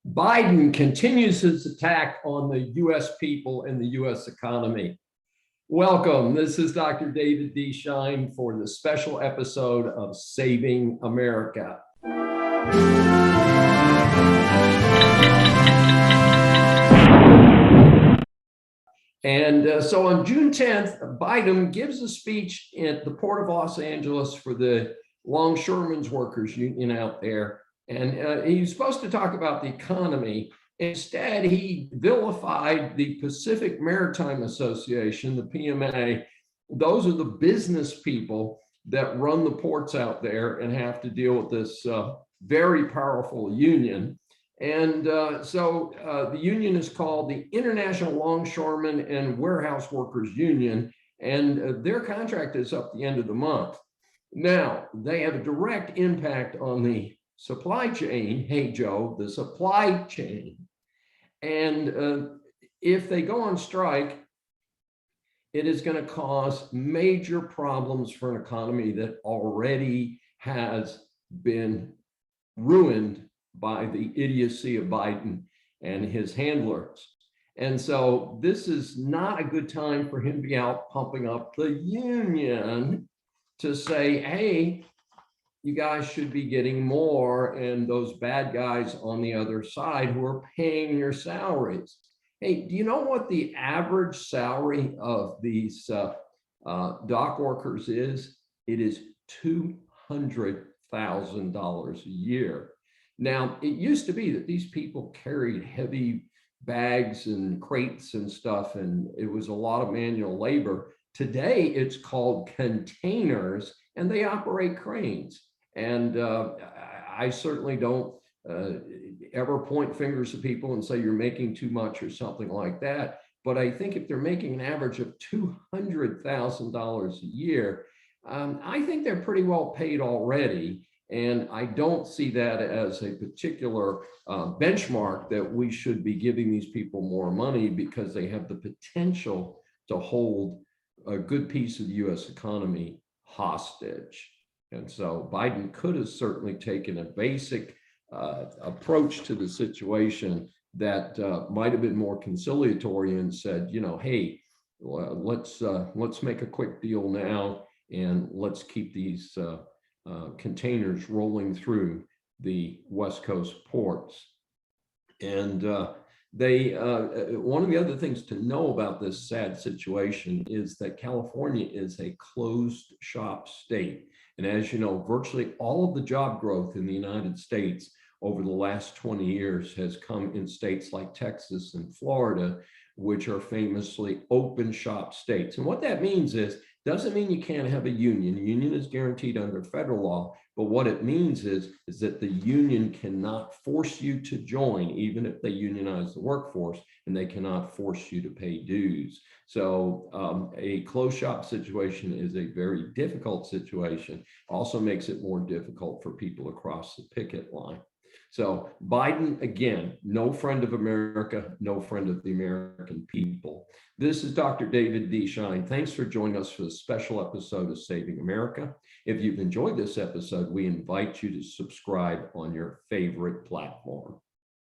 Biden continues his attack on the U.S. people and the U.S. economy. Welcome. This is Dr. David D. Shine for the special episode of Saving America. And so on June 10th, Biden gives a speech at the Port of Los Angeles for the Longshoremen's Workers Union out there. And he's supposed to talk about the economy. Instead, he vilified the Pacific Maritime Association, the PMA. Those are the business people that run the ports out there and have to deal with this very powerful union. And so the union is called the International Longshoremen and Warehouse Workers Union, and their contract is up the end of the month. Now, they have a direct impact on the supply chain. Hey, Joe, the supply chain. And if they go on strike, it is going to cause major problems for an economy that already has been ruined by the idiocy of Biden and his handlers. And so this is not a good time for him to be out pumping up the union to say, hey, you guys should be getting more, and those bad guys on the other side who are paying your salaries. Hey, do you know what the average salary of these dock workers is? It is $200,000 a year. Now, it used to be that these people carried heavy bags and crates and stuff, and it was a lot of manual labor. Today, it's called containers, and they operate cranes. And I certainly don't ever point fingers at people and say you're making too much or something like that. But I think if they're making an average of $200,000 a year, I think they're pretty well paid already. And I don't see that as a particular benchmark that we should be giving these people more money, because they have the potential to hold a good piece of the U.S. economy hostage. And so Biden could have certainly taken a basic approach to the situation that might have been more conciliatory and said, you know, hey, let's make a quick deal now, and let's keep these containers rolling through the West Coast ports. And one of the other things to know about this sad situation is that California is a closed shop state. And as you know, virtually all of the job growth in the United States over the last 20 years has come in states like Texas and Florida, which are famously open shop states. And what that means is, doesn't mean you can't have a union. A union is guaranteed under federal law, but what it means is that the union cannot force you to join, even if they unionize the workforce, and they cannot force you to pay dues. So a closed shop situation is a very difficult situation. Also makes it more difficult for people across the picket line. So Biden, again, no friend of America, no friend of the American people. This is Dr. David D. Shine. Thanks for joining us for the special episode of Saving America. If you've enjoyed this episode, we invite you to subscribe on your favorite platform.